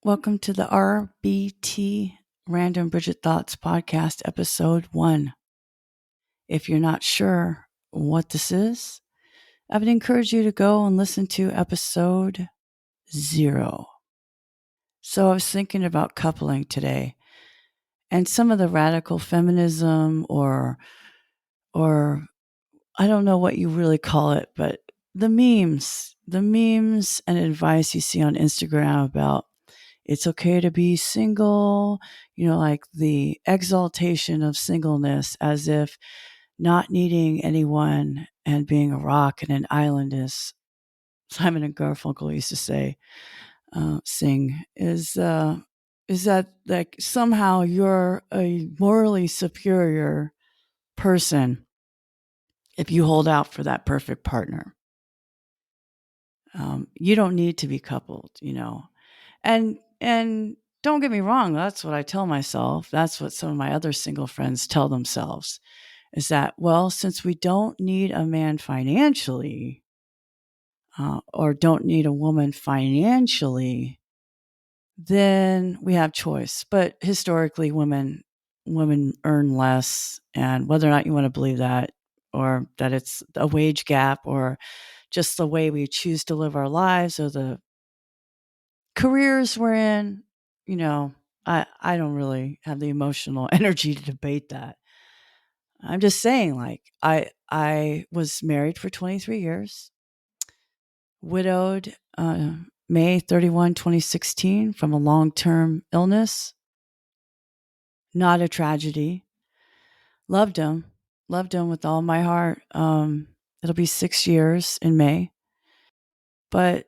Welcome to the RBT Random Bridget Thoughts Podcast, Episode 1. If you're not sure what this is, I would encourage you to go and listen to Episode 0. So I was thinking about coupling today and some of the radical feminism or I don't know what you really call it, but the memes and advice you see on Instagram about it's okay to be single, like the exaltation of singleness as if not needing anyone and being a rock and an island, as Simon and Garfunkel used to sing, is that like somehow you're a morally superior person if you hold out for that perfect partner. You don't need to be coupled, and don't get me wrong, that's what I tell myself. That's what some of my other single friends tell themselves is that, well, since we don't need a man financially, or don't need a woman financially, then we have choice. But historically, women earn less, and whether or not you want to believe that, or that it's a wage gap, or just the way we choose to live our lives, or the careers we're in, I don't really have the emotional energy to debate that. I'm just saying, like, I was married for 23 years, widowed May 31, 2016 from a long-term illness. Not a tragedy. Loved him with all my heart. It'll be 6 years in May. But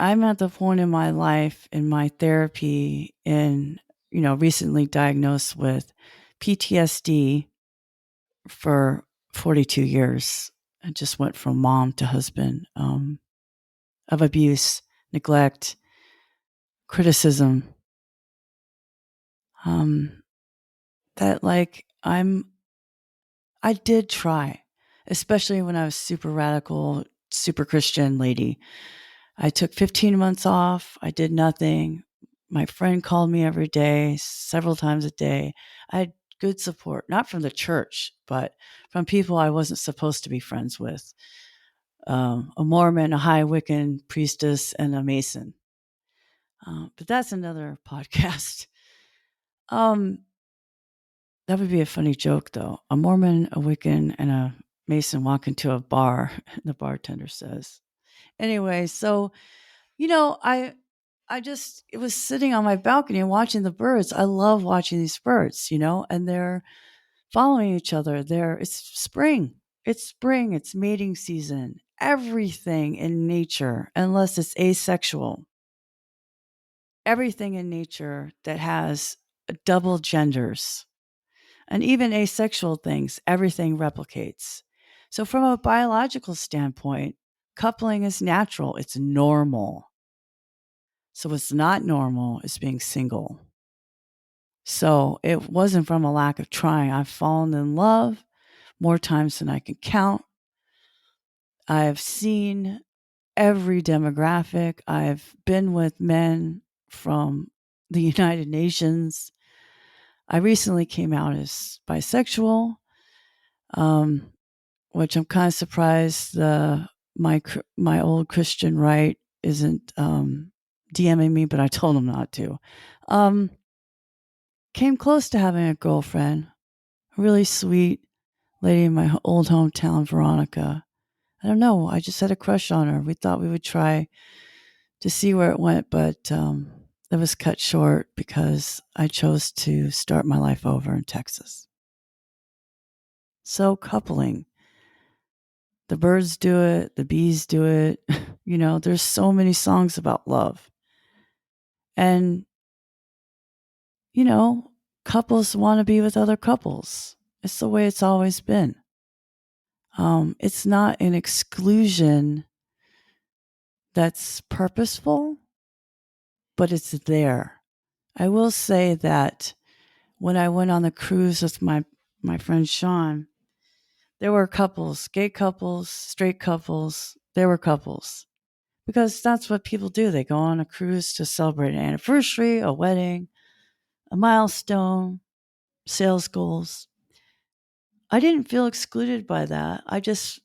I'm at the point in my life, in my therapy, recently diagnosed with PTSD for 42 years. I just went from mom to husband, of abuse, neglect, criticism. That like I did try, especially when I was super radical, super Christian lady. I took 15 months off. I did nothing. My friend called me every day, several times a day. I had good support, not from the church, but from people I wasn't supposed to be friends with. A Mormon, a high Wiccan priestess, and a Mason. But that's another podcast. That would be a funny joke, though. A Mormon, a Wiccan, and a Mason walk into a bar, and the bartender says. Anyway, so, I just it was sitting on my balcony and watching the birds. I love watching these birds, and they're following each other. It's spring. It's spring. It's mating season. Everything in nature, unless it's asexual, everything in nature that has double genders and even asexual things, everything replicates. So, from a biological standpoint, coupling is natural, it's normal. So, what's not normal is being single. So, it wasn't from a lack of trying. I've fallen in love more times than I can count. I've seen every demographic. I've been with men from the United Nations. I recently came out as bisexual, which I'm kind of surprised my old Christian right isn't DMing me, but I told him not to. Came close to having a girlfriend, a really sweet lady in my old hometown, Veronica. I don't know. I just had a crush on her. We thought we would try to see where it went, but it was cut short because I chose to start my life over in Texas. So, coupling. The birds do it, the bees do it. There's so many songs about love. And, couples want to be with other couples. It's the way it's always been. It's not an exclusion that's purposeful, but it's there. I will say that when I went on the cruise with my friend Sean, there were couples, gay couples, straight couples. There were couples. because that's what people do. They go on a cruise to celebrate an anniversary, a wedding, a milestone, sales goals. I didn't feel excluded by that. I just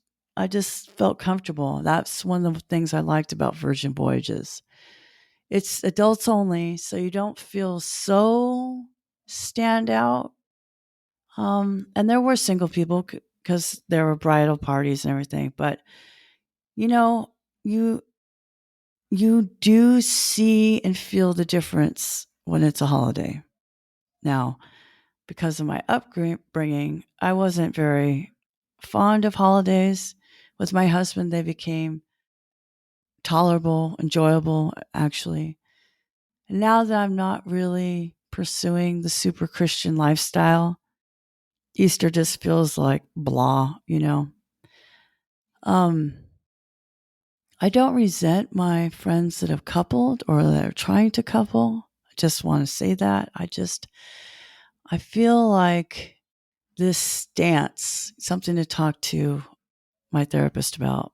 felt comfortable. That's one of the things I liked about Virgin Voyages. It's adults only, so you don't feel so stand out. And there were single people because there were bridal parties and everything, but you know, you you do see and feel the difference when it's a holiday. Now, because of my upbringing, I wasn't very fond of holidays. With my husband, they became tolerable, enjoyable, actually. And now that I'm not really pursuing the super Christian lifestyle, Easter just feels like blah. Um, I don't resent my friends that have coupled or that are trying to couple. I just want to say that. I feel like this stance, something to talk to my therapist about.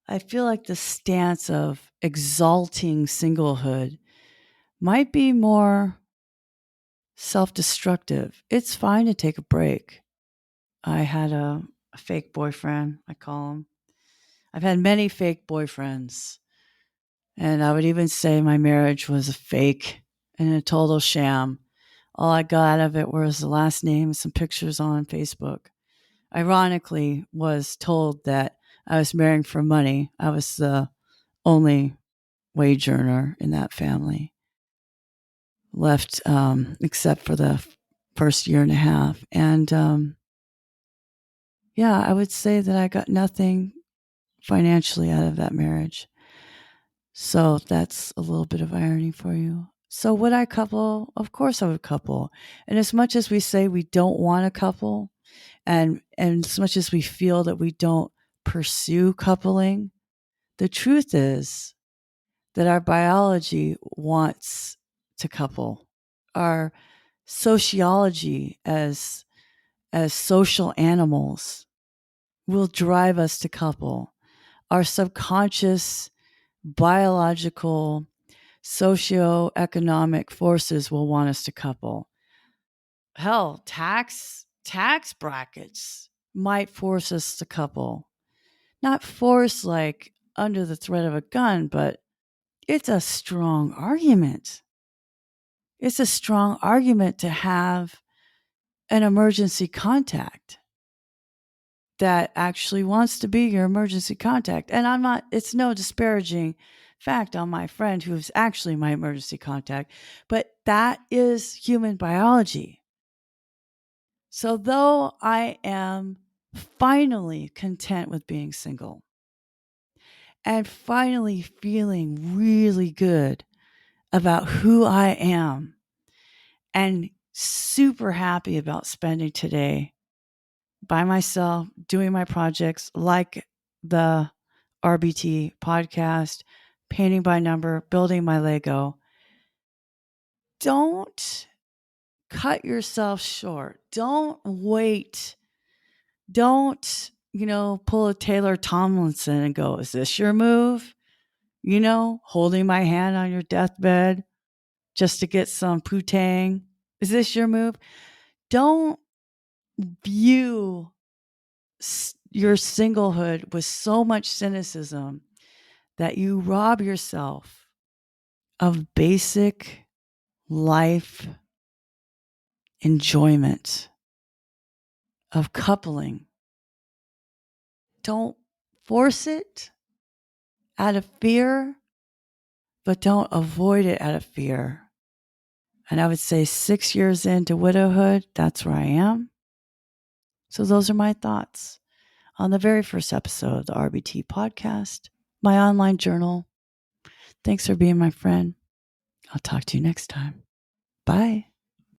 I feel like the stance of exalting singlehood might be more self destructive. It's fine to take a break. I had a fake boyfriend, I call him. I've had many fake boyfriends. And I would even say my marriage was a fake and a total sham. All I got out of it was the last name and some pictures on Facebook. Ironically, was told that I was marrying for money. I was the only wage earner in that family, left except for the first year and a half. And yeah, I would say that I got nothing financially out of that marriage. So that's a little bit of irony for you. So would I couple? Of course I would couple. And as much as we say we don't want a couple, and as much as we feel that we don't pursue coupling, the truth is that our biology wants to couple. Our sociology as social animals will drive us to couple. Our subconscious biological socioeconomic forces will want us to couple. Hell, tax brackets might force us to couple. Not force like under the threat of a gun, but it's a strong argument. It's a strong argument to have an emergency contact that actually wants to be your emergency contact. And it's no disparaging fact on my friend who is actually my emergency contact, but that is human biology. So, though I am finally content with being single and finally feeling really good about who I am and super happy about spending today by myself doing my projects like the RBT podcast, painting by number, building my Lego. Don't cut yourself short. Don't wait. Don't, pull a Taylor Tomlinson and go, is this your move? Holding my hand on your deathbed just to get some poo-tang. Is this your move? Don't view your singlehood with so much cynicism that you rob yourself of basic life enjoyment, of coupling. Don't force it out of fear, but don't avoid it out of fear. And I would say 6 years into widowhood, that's where I am. So those are my thoughts on the very first episode of the RBT podcast, my online journal. Thanks for being my friend. I'll talk to you next time. Bye.